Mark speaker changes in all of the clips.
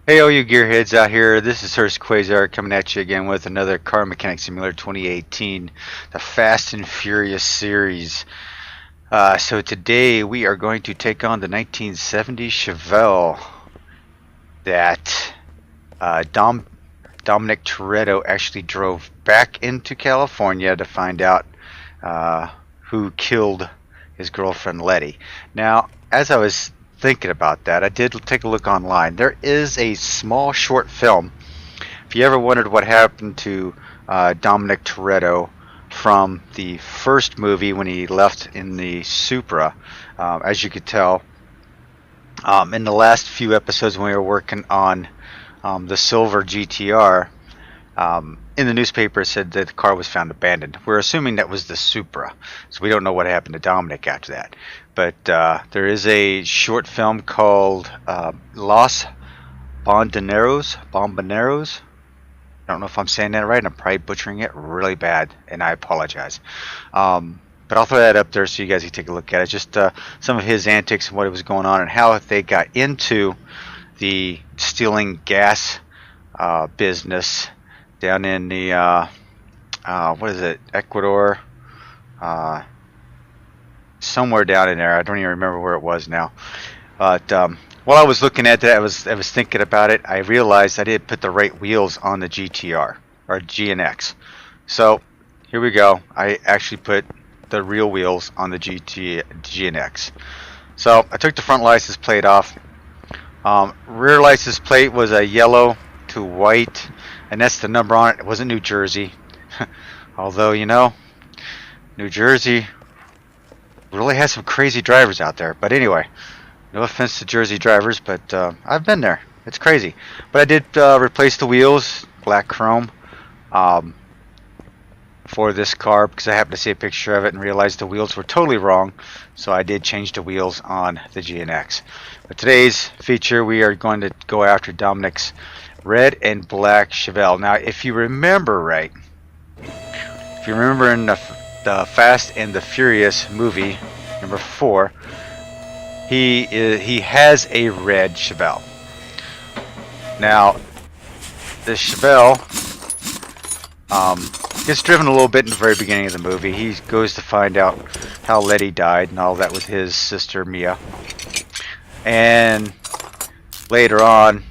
Speaker 1: Hey, all you gearheads out here, this is Hurst Quayzar coming at you again with another Car Mechanic Simulator 2018, the Fast and Furious series. So today we are going to take on the 1970 Chevelle that Dominic Toretto actually drove back into California to find out who killed his girlfriend Letty. Now, as I was thinking about that, I did take a look online. There is a small short film. If you ever wondered what happened to Dominic Toretto from the first movie when he left in the Supra, as you could tell, in the last few episodes when we were working on the silver GTR, in the newspaper it said that the car was found abandoned. We're assuming that was the Supra, so we don't know what happened to Dominic after that. But there is a short film called Los Bomboneros. I don't know if I'm saying that right. I'm probably butchering it really bad, and I apologize. But I'll throw that up there so you guys can take a look at it. Just some of his antics and what was going on and how they got into the stealing gas business down in the what is it, Ecuador, somewhere down in there. I don't even remember where it was now. But while I was looking at that, I was thinking about it. I realized I didn't put the right wheels on the GTR or GNX. So here we go. I actually put the real wheels on the GNX. So I took the front license plate off. Rear license plate was a yellow to white, and that's the number on it. It wasn't New Jersey. Although, you know, New Jersey really has some crazy drivers out there. But anyway, no offense to Jersey drivers, but I've been there. It's crazy. But I did replace the wheels, black chrome, for this car because I happened to see a picture of it and realized the wheels were totally wrong. So I did change the wheels on the GNX. But today's feature, we are going to go after Dominic's red and black Chevelle. Now, if you remember right, if you remember in the Fast and the Furious movie, number 4, he has a red Chevelle. Now, this Chevelle gets driven a little bit in the very beginning of the movie. He goes to find out how Letty died and all that with his sister Mia. And later on,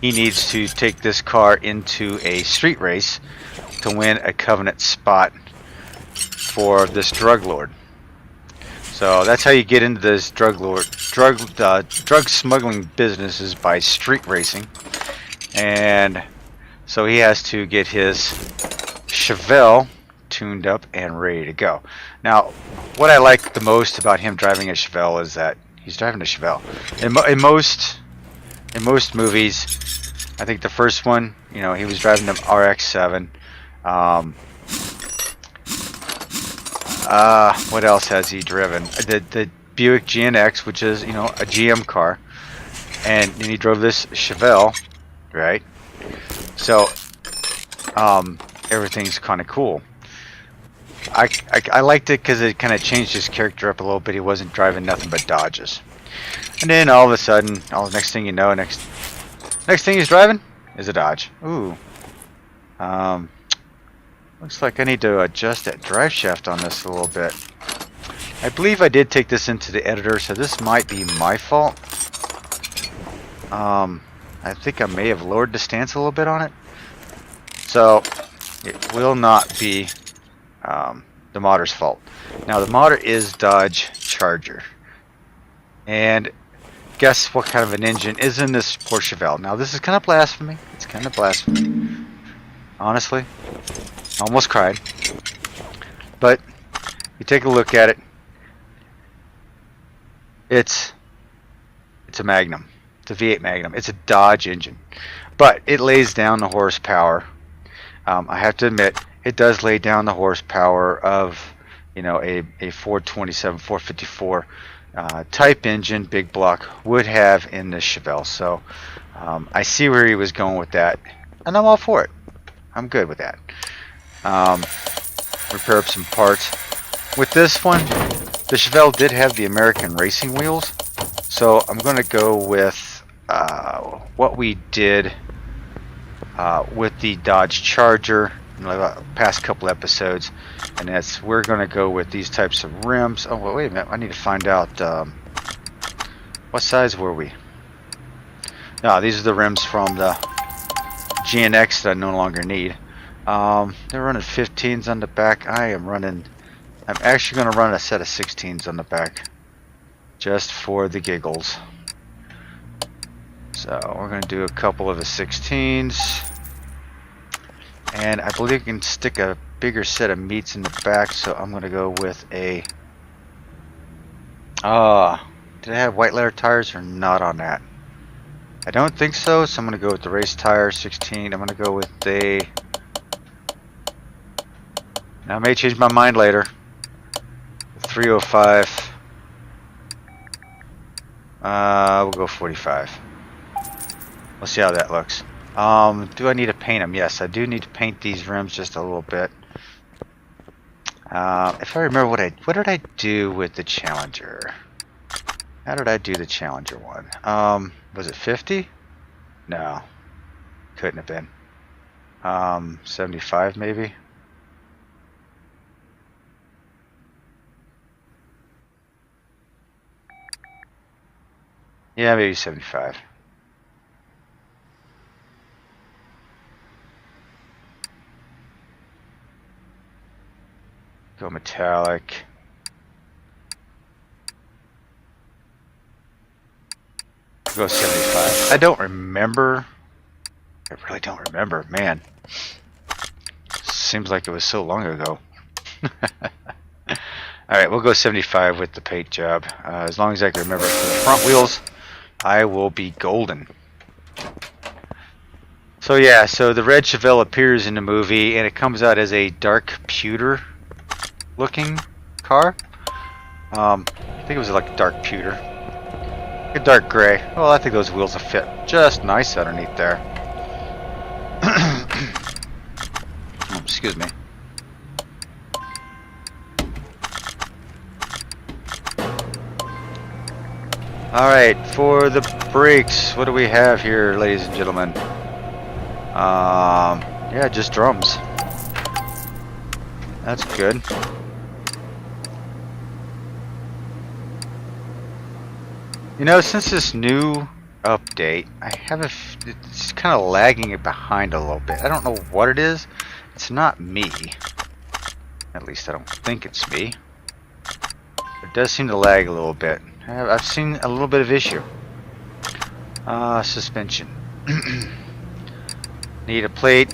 Speaker 1: he needs to take this car into a street race to win a covenant spot for this drug lord. So that's how you get into this drug smuggling business, is by street racing. And so he has to get his Chevelle tuned up and ready to go. Now, what I like the most about him driving a Chevelle is that he's driving a Chevelle. In most movies, I think the first one, you know, he was driving the RX-7. What else has he driven? The Buick GNX, which is, you know, a GM car, and then he drove this Chevelle, right? So, everything's kind of cool. I liked it because it kind of changed his character up a little bit. He wasn't driving nothing but Dodges, and then all of a sudden, next thing you know, next thing he's driving is a Dodge. Ooh. Looks like I need to adjust that drive shaft on this a little bit. I believe I did take this into the editor, so this might be my fault. I think I may have lowered the stance a little bit on it. So, it will not be the modder's fault. Now, the modder is dodgecharger. And guess what kind of an engine is in this poor Chevelle? Now, this is kind of blasphemy. It's kind of blasphemy. Honestly, I almost cried. But you take a look at it. It's a Magnum. It's a V8 Magnum. It's a Dodge engine, but it lays down the horsepower. I have to admit, it does lay down the horsepower of, you know, a 427, 454 type engine, big block would have in this Chevelle. So I see where he was going with that, and I'm all for it. I'm good with that. Repair up some parts. With this one, the Chevelle did have the American racing wheels, so I'm going to go with what we did with the Dodge Charger in the past couple episodes, and that's we're going to go with these types of rims. Oh, well, wait a minute, I need to find out what size were we? No, these are the rims from the GNX that I no longer need. They're running 15s on the back. I'm actually going to run a set of 16s on the back, just for the giggles. So we're going to do a couple of the 16s, and I believe you can stick a bigger set of meats in the back, so I'm going to go with a did I have white letter tires or not on that? I don't think so, so I'm going to go with the race tire 16. I'm going to go with the, now I may change my mind later, 305. We'll go 45. We'll see how that looks. Do I need to paint them? Yes, I do need to paint these rims just a little bit. If I remember what did I do with the Challenger? How did I do the Challenger one? Was it 50? No, couldn't have been. 75 maybe. Yeah, maybe 75. Go metallic. Go 75. I don't remember. I really don't remember. Man, seems like it was so long ago. Alright, we'll go 75 with the paint job. As long as I can remember for the front wheels, I will be golden. So yeah, so the red Chevelle appears in the movie, and it comes out as a dark pewter looking car. I think it was like a dark pewter, a dark gray. Well, I think those wheels will fit just nice underneath there. Oh, excuse me. Alright, for the brakes, what do we have here, ladies and gentlemen? Yeah, just drums. That's good. You know, since this new update, it's kind of lagging it behind a little bit. I don't know what it is. It's not me. At least I don't think it's me. It does seem to lag a little bit. I've seen a little bit of issue. Suspension. Need a plate.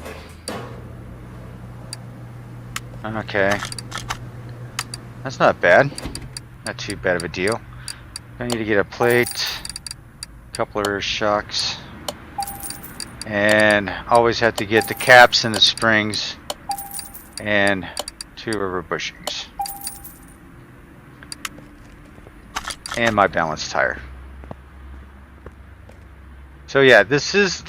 Speaker 1: Okay. That's not bad. Not too bad of a deal. I need to get a plate, coupler, shocks, and always have to get the caps and the springs and 2 rubber bushings. And my balance tire. So yeah, this is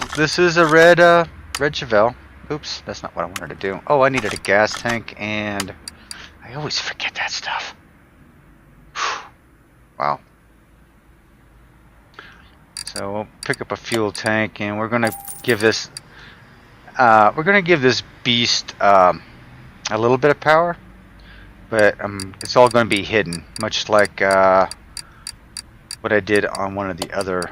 Speaker 1: a red Chevelle. Oops, that's not what I wanted to do. Oh, I needed a gas tank, and I always forget that stuff. Wow. So we'll pick up a fuel tank, and we're gonna give this beast a little bit of power, but it's all going to be hidden, much like what I did on one of the other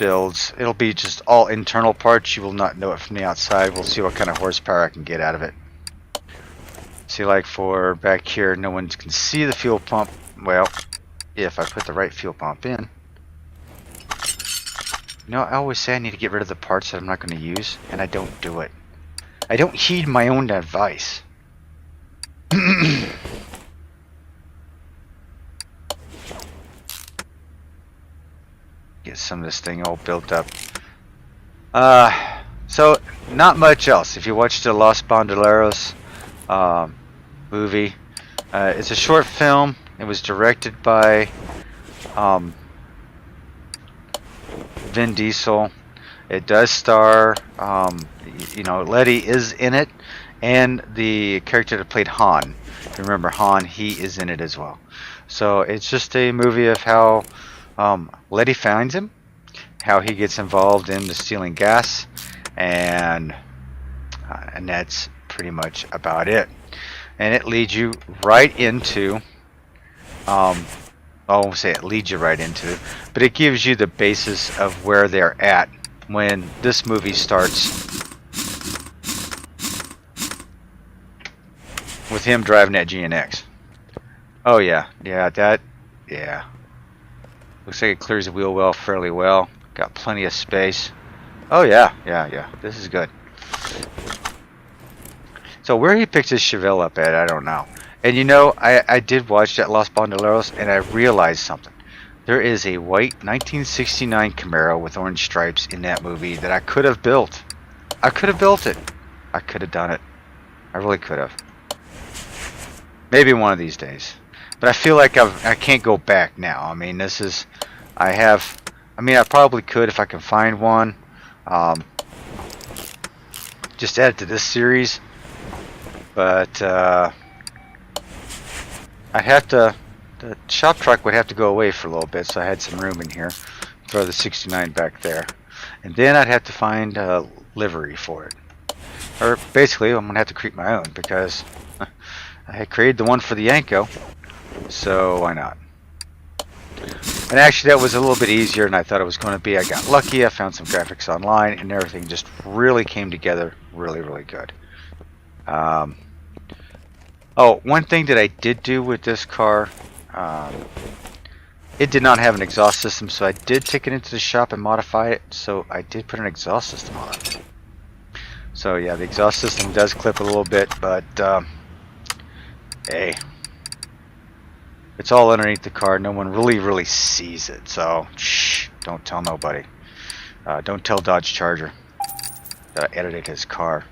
Speaker 1: builds. It'll be just all internal parts. You will not know it from the outside. We'll see what kind of horsepower I can get out of it. See, like for back here, no one can see the fuel pump. Well, if I put the right fuel pump in. You know, I always say I need to get rid of the parts that I'm not going to use, and I don't do it. I don't heed my own advice. Get some of this thing all built up. So not much else. If you watched the Los Bandoleros movie, it's a short film. It was directed by Vin Diesel. It does star, you know, Letty is in it, and the character that played Han. Remember Han? He is in it as well. So it's just a movie of how Letty finds him, how he gets involved in the stealing gas, and that's pretty much about it. And it leads you right into, I won't say it leads you right into, but it gives you the basis of where they're at when this movie starts, with him driving that GNX. Oh yeah, yeah. Looks like it clears the wheel well, fairly well. Got plenty of space. Oh yeah. This is good. So where he picks his Chevelle up at, I don't know. And you know, I did watch that Los Bandoleros, and I realized something. There is a white 1969 Camaro with orange stripes in that movie that I could have built. I could have built it. I could have done it. I really could have. Maybe one of these days. But I feel like I can't go back now. I mean, this is... I probably could if I can find one. Just add it to this series. But I'd have to... The shop truck would have to go away for a little bit, so I had some room in here. Throw the 69 back there. And then I'd have to find a livery for it. Or basically, I'm going to have to create my own, because I had created the one for the Yanko. So why not? And actually that was a little bit easier than I thought it was going to be. I got lucky, I found some graphics online, and everything just really came together really, really good. Oh, one thing that I did do with this car, it did not have an exhaust system, so I did take it into the shop and modify it, so I did put an exhaust system on it. So yeah, the exhaust system does clip a little bit, but hey, it's all underneath the car. No one really sees it, so shh, don't tell nobody. Don't tell Dodge Charger that I edited his car.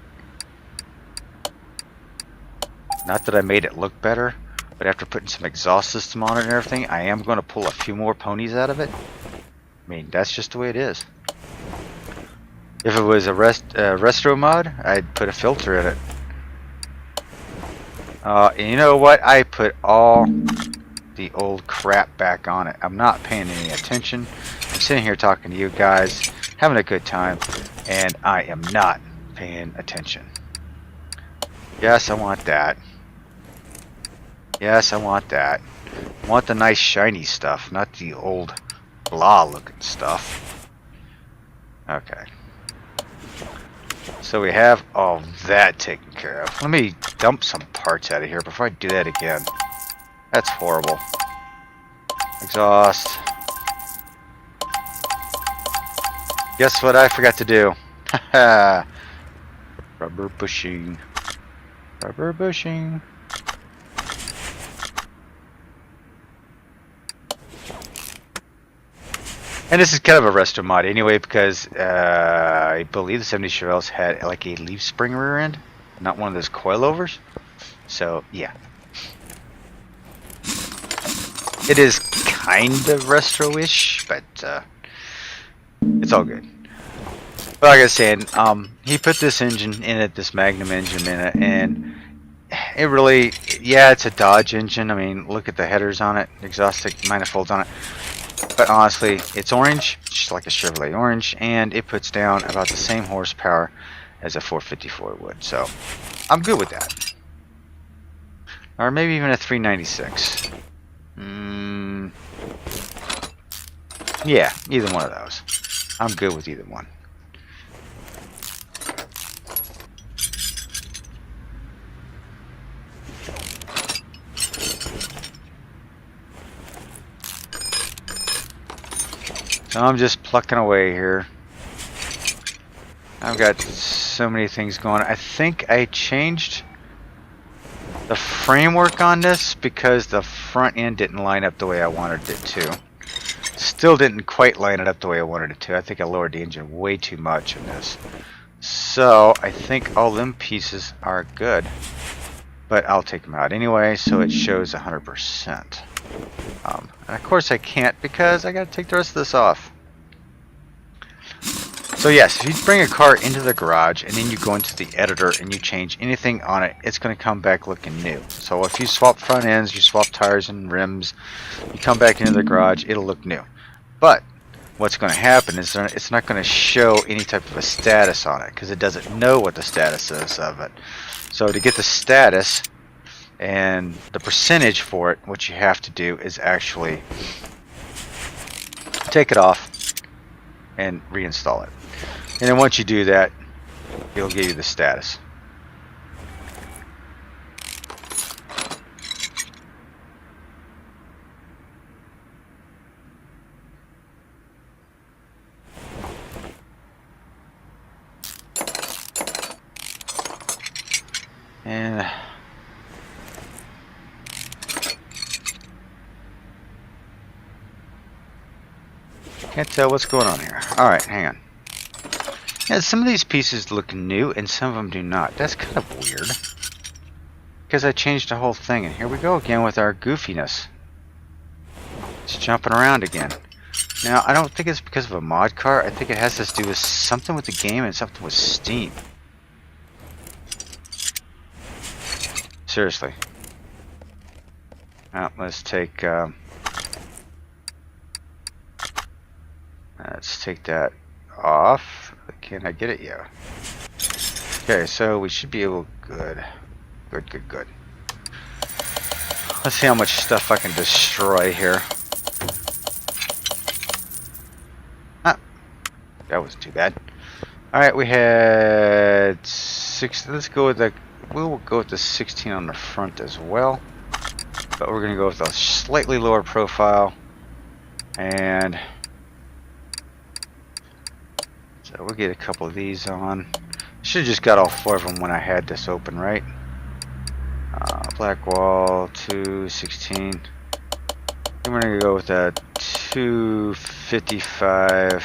Speaker 1: Not that I made it look better, but after putting some exhaust system on it and everything, I am going to pull a few more ponies out of it. I mean, that's just the way it is. If it was a resto mod, I'd put a filter in it. And you know what? I put all the old crap back on it. I'm not paying any attention. I'm sitting here talking to you guys, having a good time, and I am not paying attention. Yes, I want that. Yes, I want that. I want the nice shiny stuff, not the old blah looking stuff. Okay. So we have all that taken care of. Let me dump some parts out of here before I do that again. That's horrible. Exhaust. Guess what I forgot to do? Haha. Rubber bushing. Rubber bushing. And this is kind of a resto mod anyway, because I believe the 70 Chevelles had like a leaf spring rear end, not one of those coilovers. So yeah, it is kind of retro-ish, but it's all good. But like I was saying, he put this engine in it, this Magnum engine in it, and it really, yeah, it's a Dodge engine. I mean, look at the headers on it, exhaust manifolds on it. But honestly, it's orange, just like a Chevrolet orange, and it puts down about the same horsepower as a 454 would. So I'm good with that. Or maybe even a 396. Yeah, either one of those. I'm good with either one. So I'm just plucking away here. I've got so many things going. I think I changed the framework on this because the front end didn't line up the way I wanted it to. Still didn't quite line it up the way I wanted it to. I think I lowered the engine way too much in this. So I think all them pieces are good. But I'll take them out anyway, so it shows 100%. And of course I can't because I gotta take the rest of this off. So yes, if you bring a car into the garage and then you go into the editor and you change anything on it, it's going to come back looking new. So if you swap front ends, you swap tires and rims, you come back into the garage, it'll look new. But what's going to happen is it's not going to show any type of a status on it because it doesn't know what the status is of it. So to get the status and the percentage for it, what you have to do is actually take it off and reinstall it. And then once you do that, it'll give you the status. And can't tell what's going on here. Alright, hang on. Yeah, some of these pieces look new and some of them do not. That's kind of weird. Because I changed the whole thing, and here we go again with our goofiness. It's jumping around again. Now, I don't think it's because of a mod car. I think it has to do with something with the game and something with Steam. Seriously. Now, let's take that off. Can I get it? Yeah. Okay, so we should be able. Good. Good. Let's see how much stuff I can destroy here. Ah, that wasn't too bad. All right, we had 6. Let's go with the. We'll go with the 16 on the front as well, but we're going to go with a slightly lower profile, and so we'll get a couple of these on. Should have just got all 4 of them when I had this open, right? Black wall, 216. And we're going to go with a 255,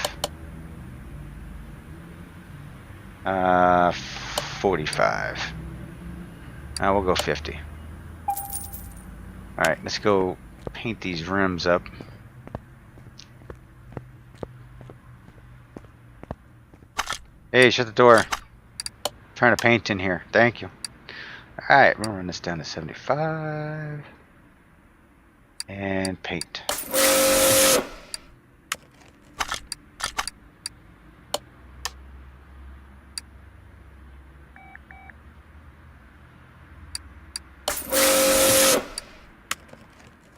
Speaker 1: 45. Now we'll go 50. Alright, let's go paint these rims up. Hey, shut the door. I'm trying to paint in here. Thank you. Alright, we're going to run this down to 75. And paint.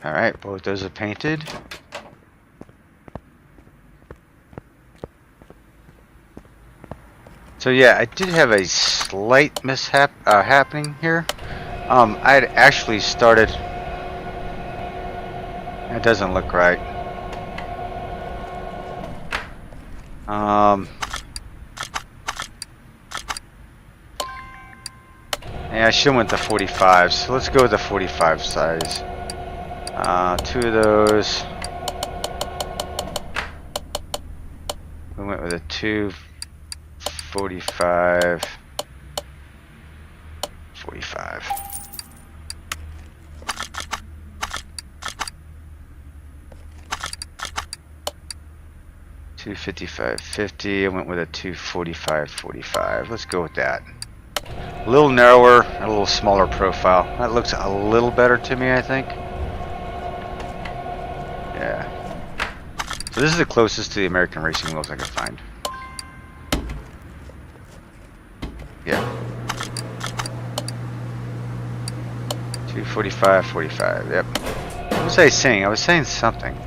Speaker 1: Alright, both those are painted. So yeah, I did have a slight mishap happening here. I had actually started. It doesn't look right. Yeah, I should have went to 45. So let's go with the 45 size. 2 of those. We went with a 245, 45. $255.50. I went with a 245.45. Let's go with that. A little narrower, a little smaller profile. That looks a little better to me, I think. Yeah. So this is the closest to the American racing wheels I could find. Yeah. 245.45. Yep. What was I saying? I was saying something.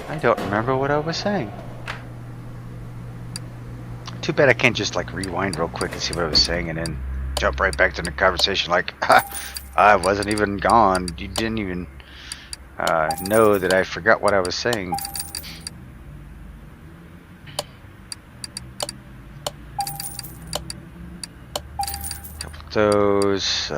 Speaker 1: I don't remember what I was saying. Too bad I can't just like rewind real quick and see what I was saying and then jump right back to the conversation like I wasn't even gone. You didn't even know that I forgot what I was saying. Couple of those.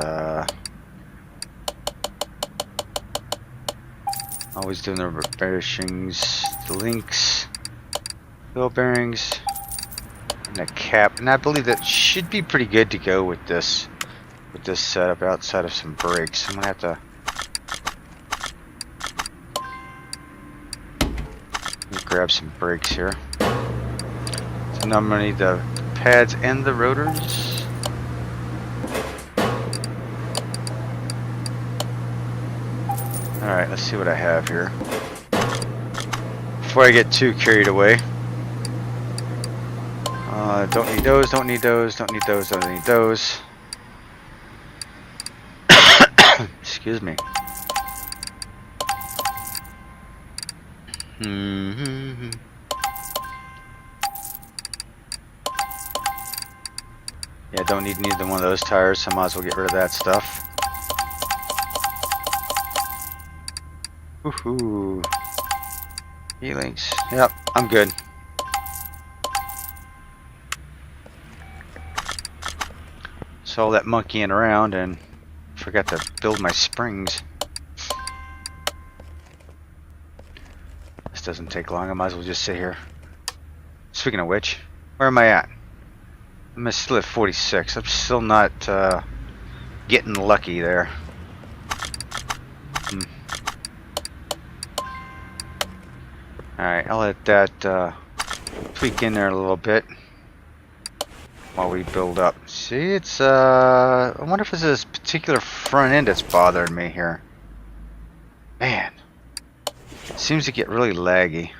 Speaker 1: Always doing the rubber bearings, the links, wheel bearings, and a cap. And I believe that should be pretty good to go with this setup outside of some brakes. I'm gonna have to grab some brakes here. So now I'm gonna need the pads and the rotors. Alright, Alright, let's see what I have here. Before I get too carried away. Don't need those, don't need those, don't need those, don't need those. Excuse me. Yeah, don't need neither one of those tires, so I might as well get rid of that stuff. Woohoo. Healings. Yep, I'm good. So all that monkeying around and forgot to build my springs. This doesn't take long, I might as well just sit here. Speaking of which, where am I at? I'm still at 46. I'm still not getting lucky there. Alright, I'll let that tweak in there a little bit while we build up. See, it's I wonder if it's this particular front end that's bothering me here. Man, it seems to get really laggy,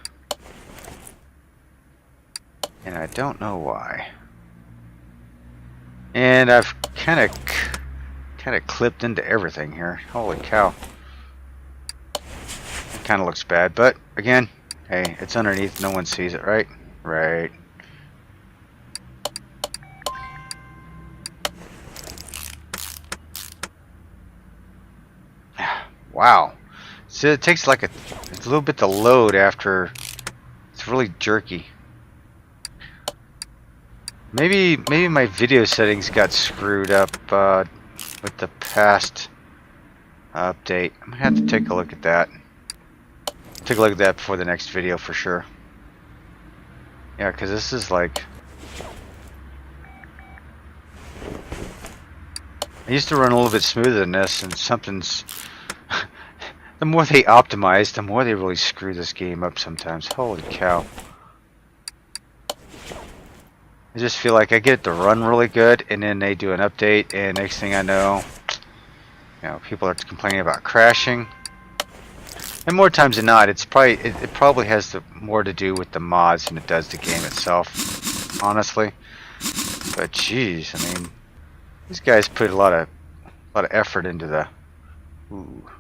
Speaker 1: and I don't know why. And I've kind of clipped into everything here. Holy cow! It kind of looks bad, but again, hey, it's underneath. No one sees it, right? Right. Wow. So it takes like a little bit to load after. It's really jerky. Maybe my video settings got screwed up with the past update. I'm gonna have to take a look at that. Take a look at that before the next video for sure. Yeah, because this is like, I used to run a little bit smoother than this, and something's the more they optimize, the more they really screw this game up sometimes. Holy cow. I just feel like I get it to run really good, and then they do an update, and next thing I know, people are complaining about crashing. And more times than not, it probably has more to do with the mods than it does the game itself, honestly. But jeez, I mean, these guys put a lot of effort into the. Ooh,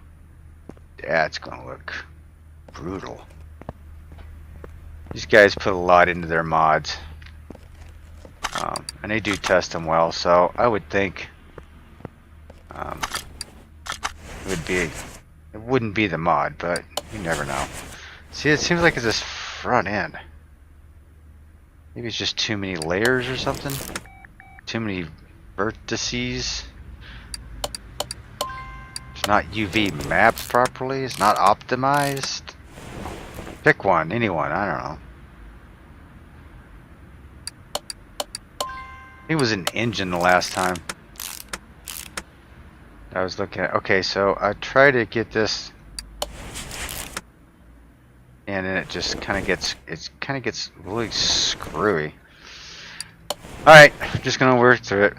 Speaker 1: that's gonna look brutal. These guys put a lot into their mods. And they do test them well, so I would think it wouldn't be the mod, but you never know. See, it seems like it's this front end. Maybe it's just too many layers or something. Too many vertices. It's not UV mapped properly. It's not optimized. Pick one, anyone, I don't know. It was an engine the last time I was looking at. Okay, so I try to get this, and then it just kind of gets really screwy. All right, I'm just gonna work through it.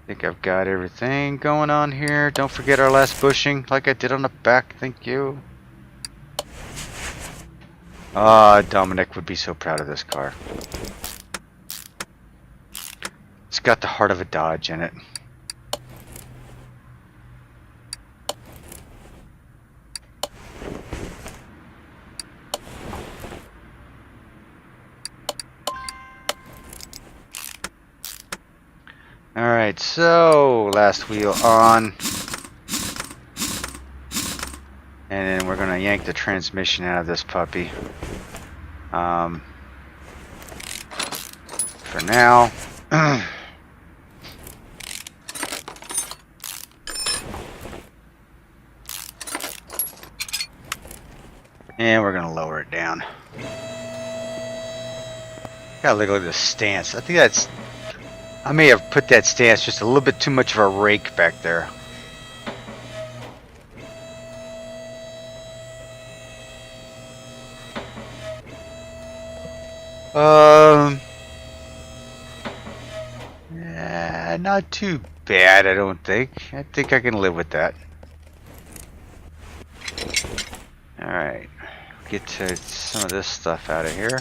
Speaker 1: I think I've got everything going on here. Don't forget our last bushing, like I did on the back. Thank you. Dominic would be so proud of this car. It's got the heart of a Dodge in it. Alright, so last wheel on. And then we're going to yank the transmission out of this puppy. For now. And we're going to lower it down. Gotta look at the stance. I think that's... I may have put that stance just a little bit too much of a rake back there. Not too bad, I don't think. I think I can live with that. Alright. Get to some of this stuff out of here.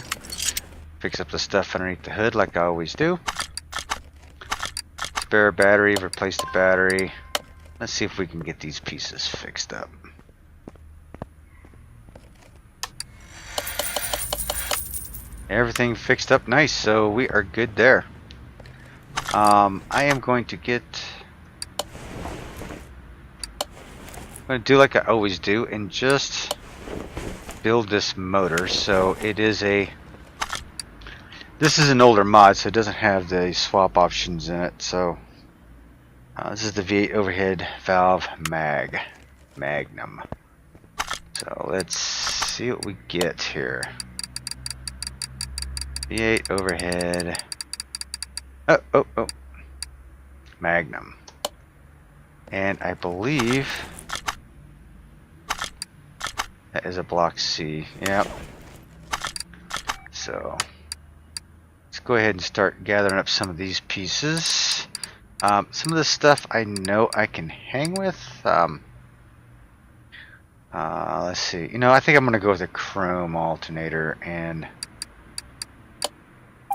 Speaker 1: Fix up the stuff underneath the hood like I always do. Spare battery, replace the battery. Let's see if we can get these pieces fixed up. Everything fixed up nice, so we are good there. I am going to get... I'm going to do like I always do and just build this motor. So it is a... This is an older mod, so it doesn't have the swap options in it. So this is the V8 overhead valve Magnum. So let's see what we get here. V8 overhead. Oh. Magnum. And I believe that is a block C. Yep. So let's go ahead and start gathering up some of these pieces. Some of the stuff I know I can hang with. Let's see. You know, I think I'm going to go with a chrome alternator, and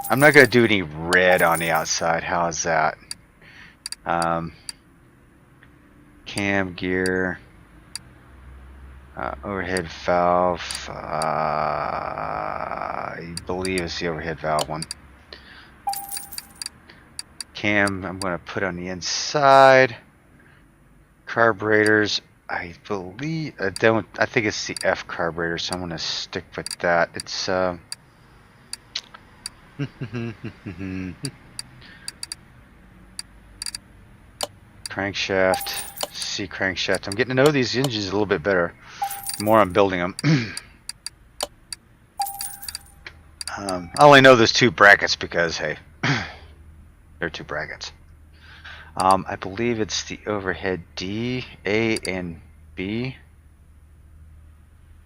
Speaker 1: I'm not going to do any red on the outside. How is that? Cam gear. Overhead valve. I believe it's the overhead valve one. Cam I'm going to put on the inside. Carburetors, I believe I think it's the F carburetor, so I'm going to stick with that. It's crankshaft, C crankshaft. I'm getting to know these engines a little bit better the more I'm building them. I only know there's two brackets because, hey, there are two brackets. I believe it's the overhead D, A, and B.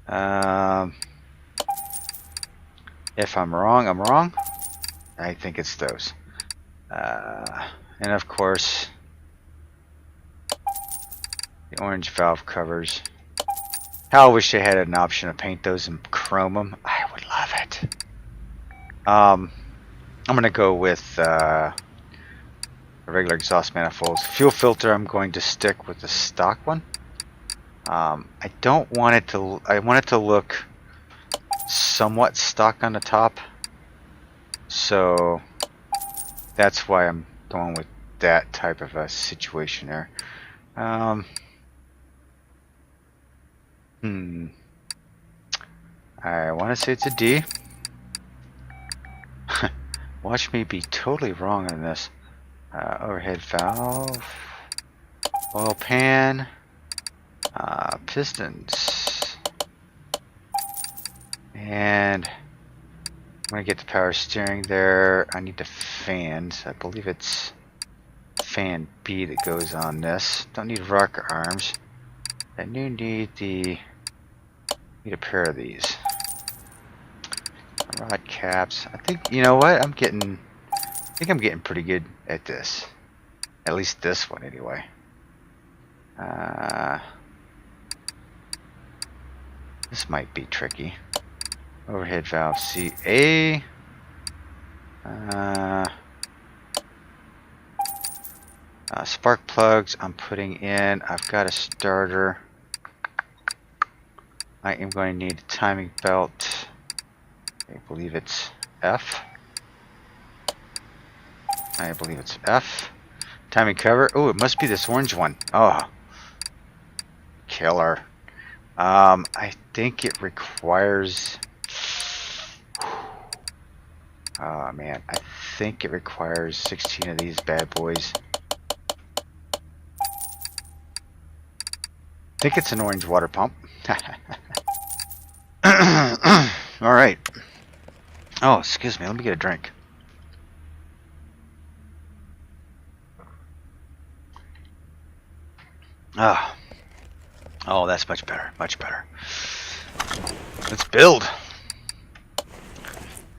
Speaker 1: If I'm wrong, I'm wrong. I think it's those. And of course, the orange valve covers. How I wish they had an option to paint those and chrome them. I would love it. I'm going to go with a regular exhaust manifolds. Fuel filter, I'm going to stick with the stock one. I don't want it to... I want it to look somewhat stock on the top. So that's why I'm going with that type of a situation there. I want to say it's a D. Watch me be totally wrong on this. Overhead valve, oil pan, pistons, and I'm going to get the power steering there. I need the fans. I believe it's fan B that goes on this. Don't need rocker arms. I do need need a pair of these. Rod caps. I think, you know what? I think I'm getting pretty good at this. At least this one anyway. This might be tricky. Overhead valve CA. Spark plugs I'm putting in. I've got a starter. I am going to need a timing belt. I believe it's F. I believe it's F. Timing cover. Oh, it must be this orange one. Oh, killer. I think it requires... Oh man, I think it requires 16 of these bad boys. I think it's an orange water pump. Alright. Oh, excuse me, let me get a drink. Oh, that's much better, much better. Let's build.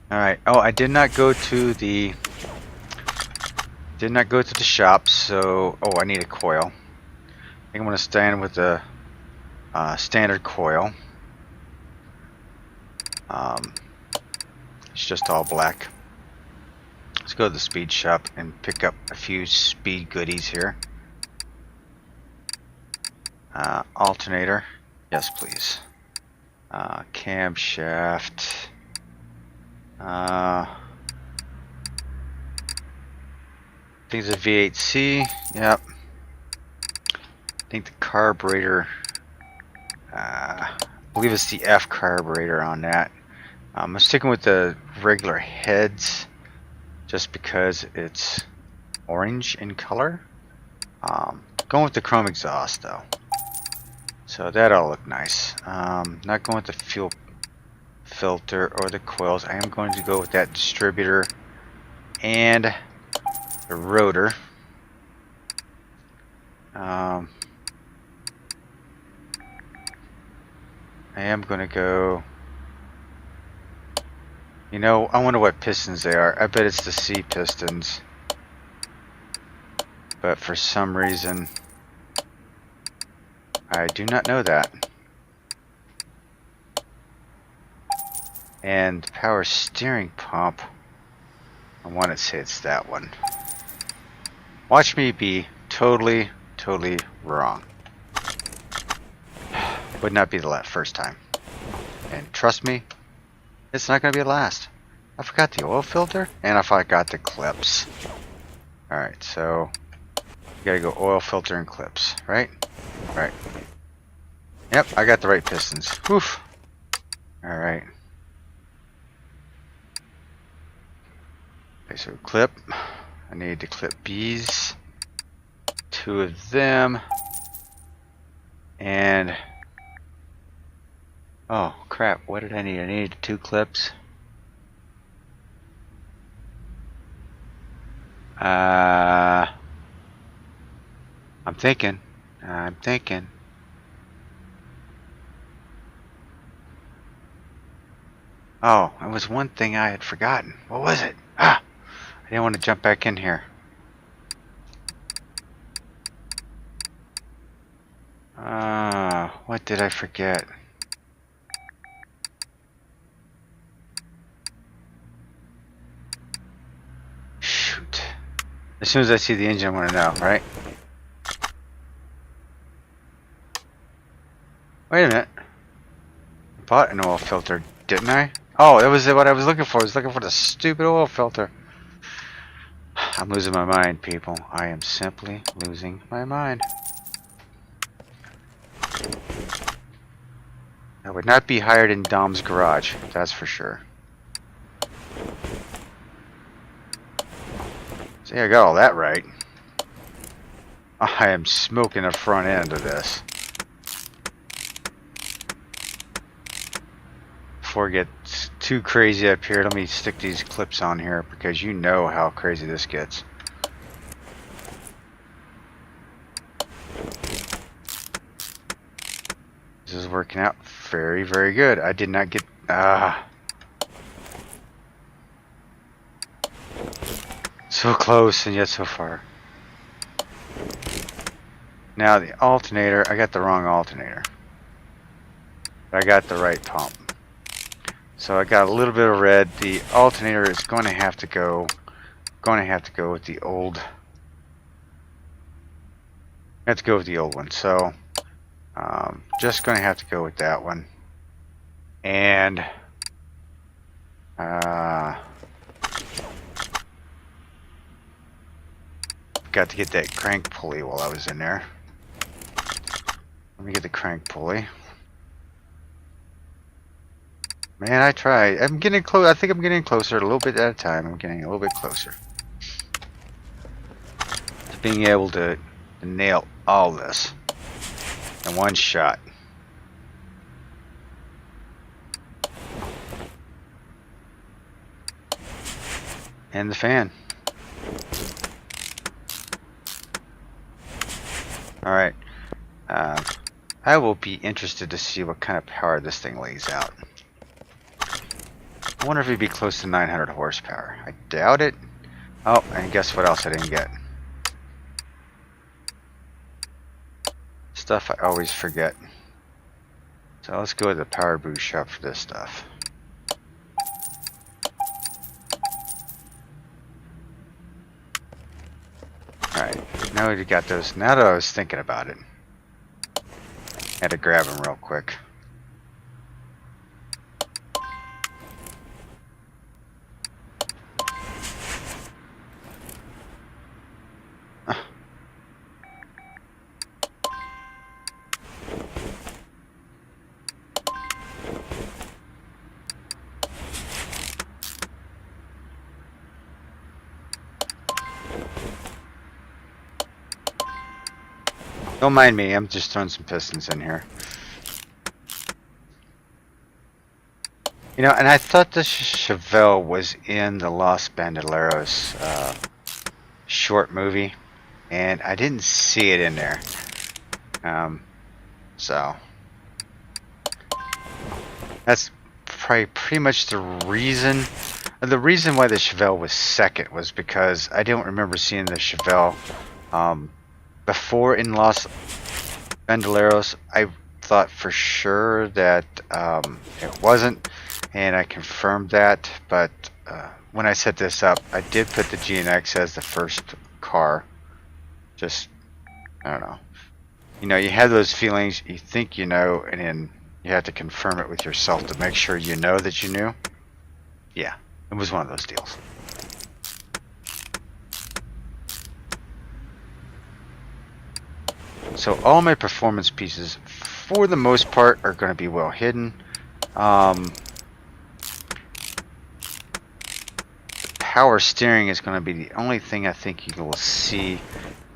Speaker 1: Alright, oh, I did not go to the did not go to the shop, so... Oh, I need a coil. I think I'm going to stand with the standard coil. It's just all black. Let's go to the speed shop and pick up a few speed goodies here. Alternator. Yes, please. Camshaft. I think it's a V8C. Yep. I think the carburetor. I believe it's the F carburetor on that. I'm sticking with the regular heads just because it's orange in color. Going with the chrome exhaust though. So that'll look nice. Not going with the fuel filter or the coils. I am going to go with that distributor and the rotor. I am going to go... You know, I wonder what pistons they are. I bet it's the C pistons. But for some reason, I do not know that. And power steering pump, I want to say it's that one. Watch me be totally wrong. Would not be the first time. And trust me, it's not going to be the last. I forgot the oil filter and I forgot the clips. Alright, so you gotta go oil filter and clips, right? Right. Yep, I got the right pistons. Woof. Alright. Okay, so clip. I need to clip B's. 2 of them. And oh crap, what did I need? I needed 2 clips. I'm thinking. Oh, it was one thing I had forgotten. What was it? I didn't want to jump back in here. What did I forget? Shoot. As soon as I see the engine, I'm going to know, right? Wait a minute. I bought an oil filter, didn't I? Oh, that was what I was looking for. I was looking for the stupid oil filter. I'm losing my mind, people. I am simply losing my mind. I would not be hired in Dom's garage, that's for sure. See, I got all that right. I am smoking the front end of this. Before it gets too crazy up here, let me stick these clips on here because you know how crazy this gets. This is working out very good. I did not get so close and yet so far. Now the alternator, I got the wrong alternator. But I got the right pump. So I got a little bit of red. The alternator is going to have to go with the old. I have to go with the old one. So just going to have to go with that one. And got to get that crank pulley while I was in there. Let me get the crank pulley. Man, I try. I'm getting close. I think I'm getting closer a little bit at a time. I'm getting a little bit closer to being able to nail all this in one shot. And the fan. Alright. I will be interested to see what kind of power this thing lays out. I wonder if it'd be close to 900 horsepower. I doubt it, Oh, and guess what else I didn't get? Stuff I always forget. So let's go to the power boost shop for this stuff. Alright, now we got those. Now that I was thinking about it, had to grab them real quick. Don't mind me, I'm just throwing some pistons in here. You know, and I thought this Chevelle was in the Los Bandoleros short movie, and I didn't see it in there. So that's probably pretty much the reason. The reason why the Chevelle was second was because I don't remember seeing the Chevelle before in Los Bandoleros. I thought for sure that it wasn't, and I confirmed that. But when I set this up, I did put the GNX as the first car. Just, I don't know. You know, you have those feelings, you think you know, and then you have to confirm it with yourself to make sure you know that you knew. Yeah, it was one of those deals. So all my performance pieces, for the most part, are going to be well hidden. The power steering is going to be the only thing I think you will see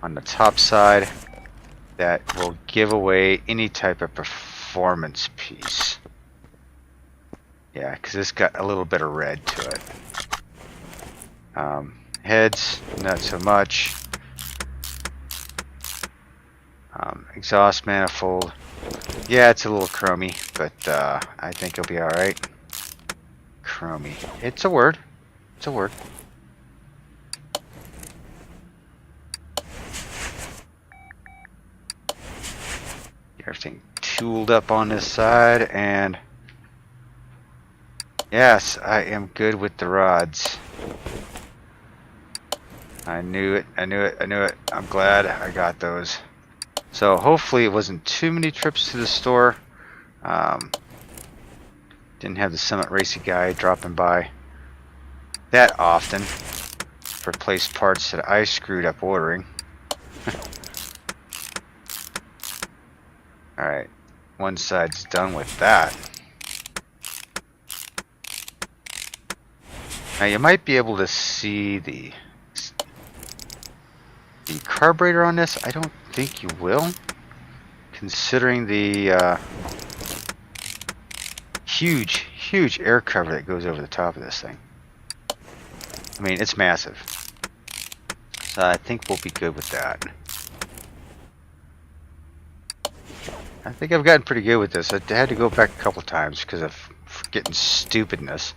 Speaker 1: on the top side that will give away any type of performance piece. Yeah, because it's got a little bit of red to it. Heads, not so much. Exhaust manifold. Yeah, it's a little chromy, but I think it'll be alright. Chromy. It's a word. It's a word. Get everything tooled up on this side, and yes, I am good with the rods. I knew it, I knew it, I knew it. I'm glad I got those. So hopefully it wasn't too many trips to the store. Didn't have the Summit Racing guy dropping by that often for replace parts that I screwed up ordering. Alright, one side's done with that. Now you might be able to see the carburetor on this. I don't think you will, considering the huge air cover that goes over the top of this thing. I mean, it's massive. So I think we'll be good with that. I think I've gotten pretty good with this. I had to go back a couple times because of getting stupidness.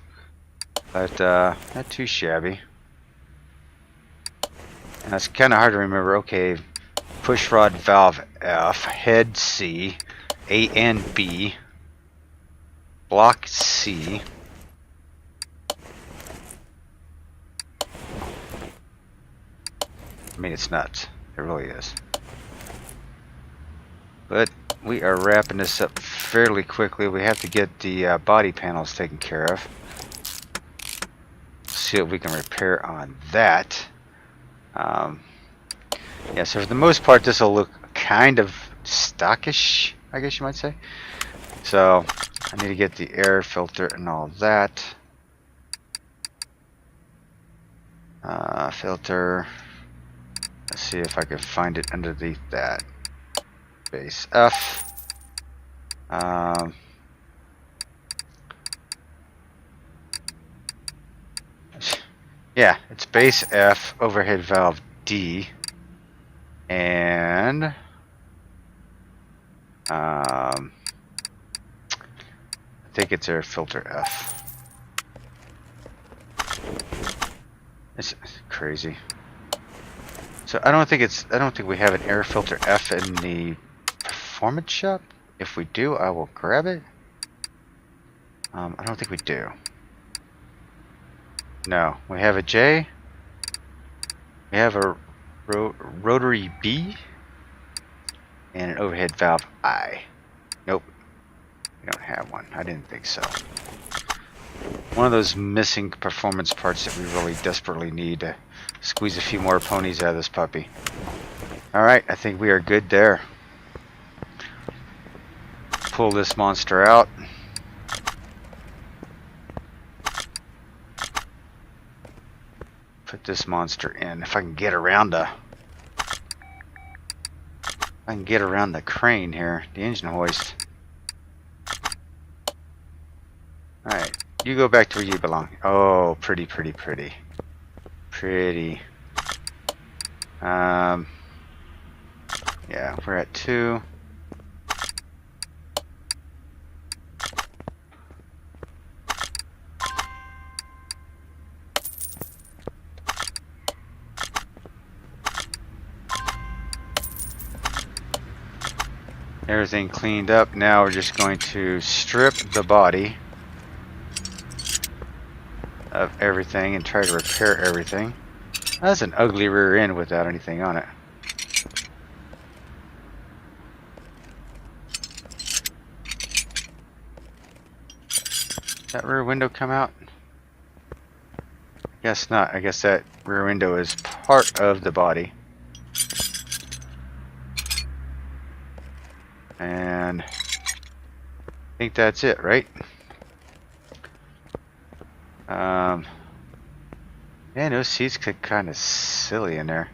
Speaker 1: But not too shabby. And it's kind of hard to remember. Okay, push rod valve F, head C, A and B, block C. I mean, it's nuts. It really is. But we are wrapping this up fairly quickly. We have to get the body panels taken care of. See what we can repair on that. Yeah, so for the most part, this will look kind of stockish, I guess you might say. So I need to get the air filter and all that. Filter. Let's see if I can find it underneath that. Base F. Yeah, it's base F, overhead valve D, and I think it's air filter F. It's crazy. So I don't think we have an air filter F in the performance shop. If we do, I will grab it. I don't think we do. No, we have a J. We have a rotary B and an overhead valve I. Nope, we don't have one. I didn't think so. One of those missing performance parts that we really desperately need to squeeze a few more ponies out of this puppy. Alright, I think we are good there. Pull this monster out. Put this monster in. If I can get around the crane here, the engine hoist. Alright, you go back to where you belong. Oh, pretty. Yeah, we're at 2. Everything cleaned up. Now we're just going to strip the body of everything and try to repair everything. That's an ugly rear end without anything on it. That rear window come out? Guess not. I guess that rear window is part of the body. And I think that's it, right? Yeah, those seats look kind of silly in there.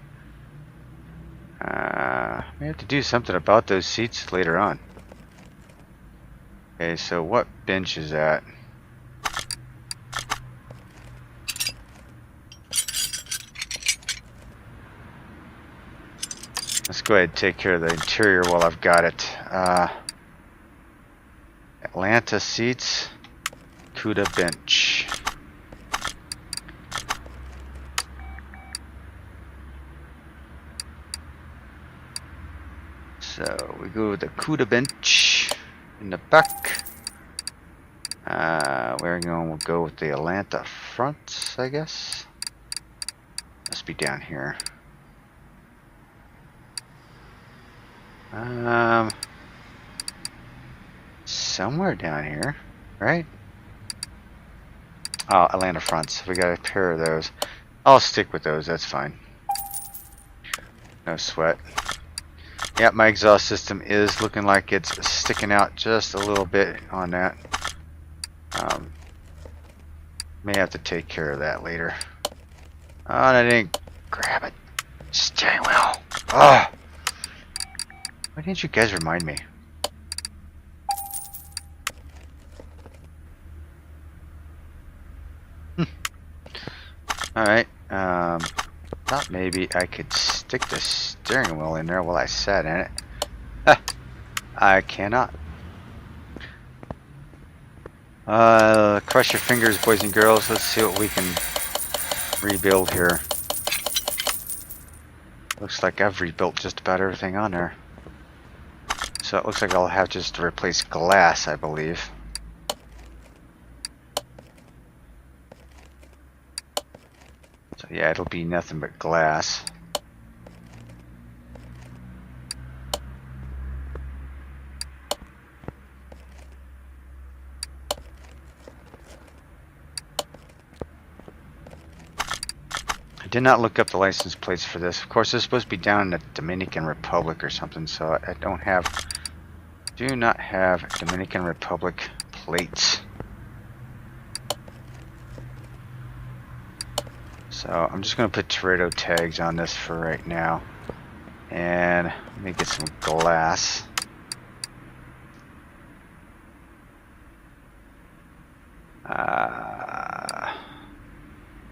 Speaker 1: We have to do something about those seats later on. Okay, so what bench is that? Let's go ahead and take care of the interior while I've got it. Atlanta seats, CUDA bench. So we go with the CUDA bench in the back. We'll go with the Atlanta front, I guess. Must be down here. Somewhere down here, right? Oh, Atlanta fronts. We got a pair of those. I'll stick with those. That's fine. No sweat. Yeah, my exhaust system is looking like it's sticking out just a little bit on that. May have to take care of that later. Oh, and I didn't grab it. Steering wheel. Oh. Why didn't you guys remind me? Alright, thought maybe I could stick the steering wheel in there while I sat in it. I cannot. Cross your fingers, boys and girls. Let's see what we can rebuild here. Looks like I've rebuilt just about everything on there. So it looks like I'll have just to replace glass, I believe. So yeah, it'll be nothing but glass. I did not look up the license plates for this. Of course, this is supposed to be down in the Dominican Republic or something, so I do not have Dominican Republic plates. So I'm just going to put Toretto tags on this for right now. And let me get some glass. I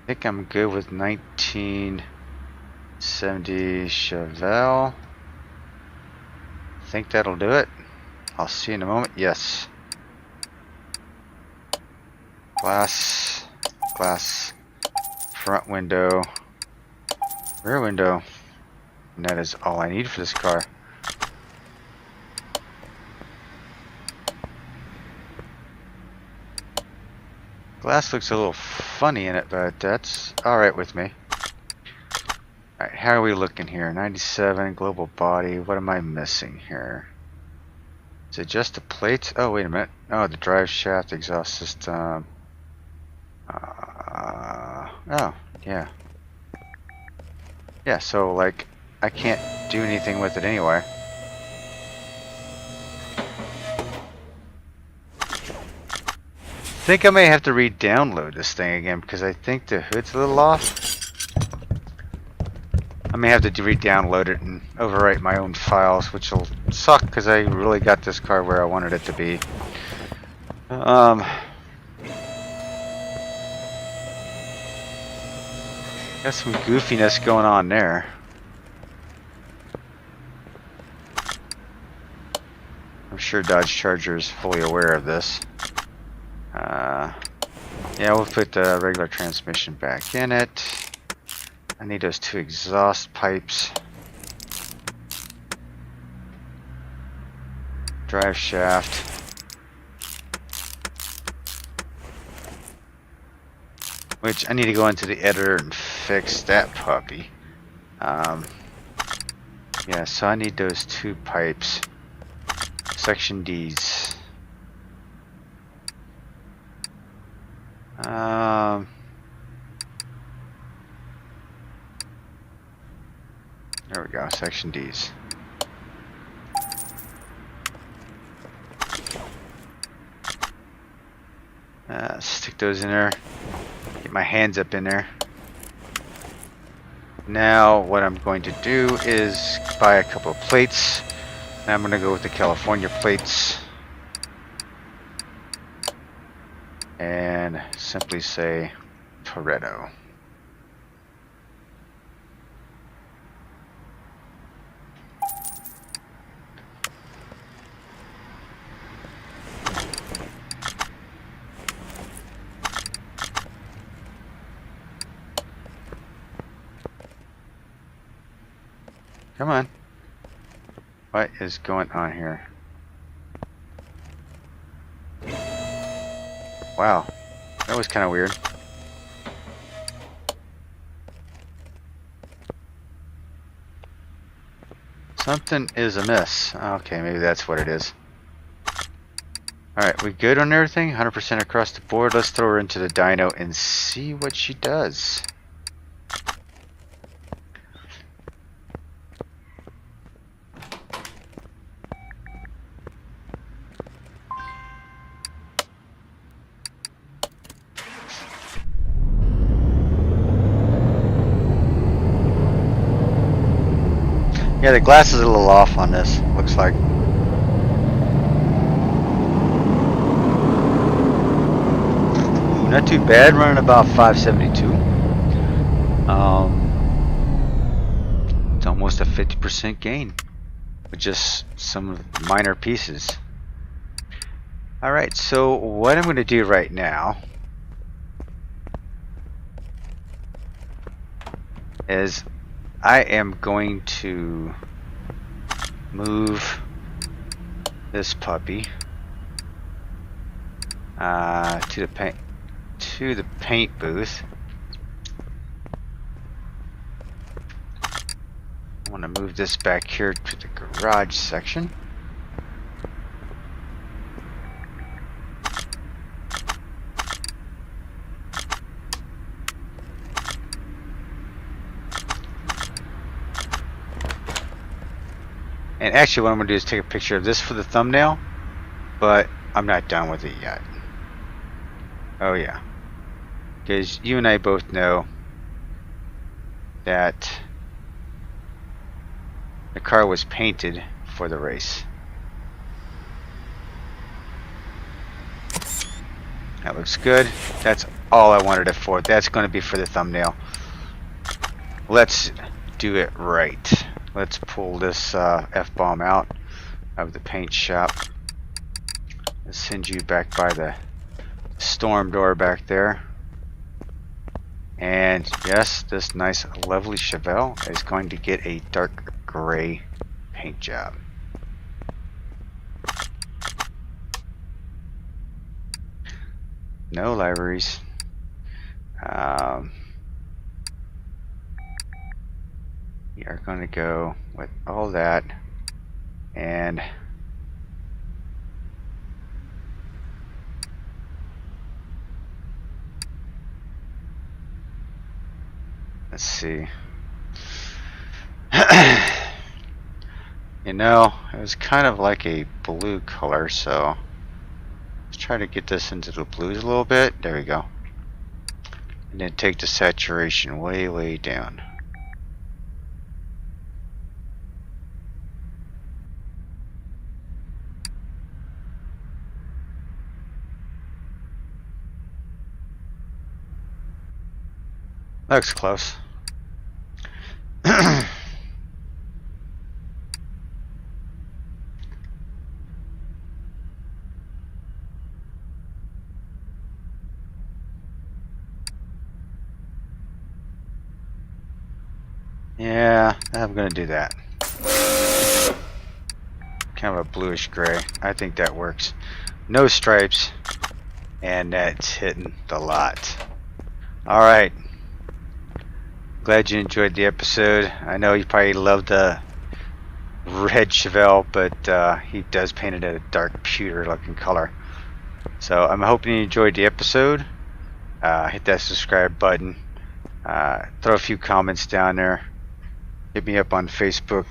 Speaker 1: think I'm good with 1970 Chevelle. I think that'll do it. I'll see you in a moment. Yes. Glass. Front window. Rear window. And that is all I need for this car. Glass looks a little funny in it, but that's alright with me. Alright, how are we looking here? 97, global body. What am I missing here? Is it just the plates? Oh, wait a minute. Oh, the drive shaft, exhaust system. Oh, yeah. Yeah, so, like, I can't do anything with it anyway. I think I may have to re-download this thing again because I think the hood's a little off. I may have to re-download it and overwrite my own files, which will suck because I really got this car where I wanted it to be. Got some goofiness going on there. I'm sure dodgecharger is fully aware of this. Yeah, we'll put the regular transmission back in it. I need those 2 exhaust pipes. Drive shaft. Which I need to go into the editor and fix that puppy. Yeah, so I need those 2 pipes. Section D's. There we go, section D's. Stick those in there. Get my hands up in there. Now what I'm going to do is buy a couple of plates. And I'm going to go with the California plates. And simply say Toretto. Come on. What is going on here? Wow. That was kind of weird. Something is amiss. Okay, maybe that's what it is. Alright, we good on everything? 100% across the board. Let's throw her into the dyno and see what she does. Yeah, the glass is a little off on this, looks like. Not too bad, running about 572. It's almost a 50% gain with just some minor pieces. Alright, so what I'm going to do right now is I am going to move this puppy to the paint booth. I want to move this back here to the garage section. And actually what I'm going to do is take a picture of this for the thumbnail, but I'm not done with it yet. Oh yeah. Because you and I both know that the car was painted for the race. That looks good. That's all I wanted it for. That's going to be for the thumbnail. Let's do it right. Let's pull this F-bomb out of the paint shop. Let's send you back by the storm door back there. And yes, this nice lovely Chevelle is going to get a dark gray paint job. No libraries. We are going to go with all that, and let's see. You know, it was kind of like a blue color, so let's try to get this into the blues a little bit. There we go. And then take the saturation way, way down. Looks close. Yeah, I'm gonna do that. Kind of a bluish gray. I think that works. No stripes, and that's hitting the lot. Alright. Glad you enjoyed the episode. I know you probably loved the red Chevelle, but he does paint it a dark pewter looking color. So I'm hoping you enjoyed the episode. Hit that subscribe button. Throw a few comments down there. Hit me up on Facebook.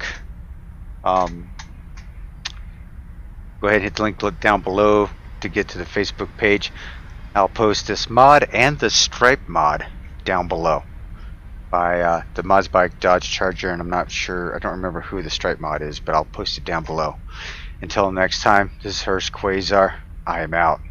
Speaker 1: Go ahead and hit the link down below to get to the Facebook page. I'll post this mod and the stripe mod down below by the mods by dodgecharger, and I'm not sure, I don't remember who the stripe mod is, but I'll post it down below. Until next time, this is Hurst Quayzar. I am out.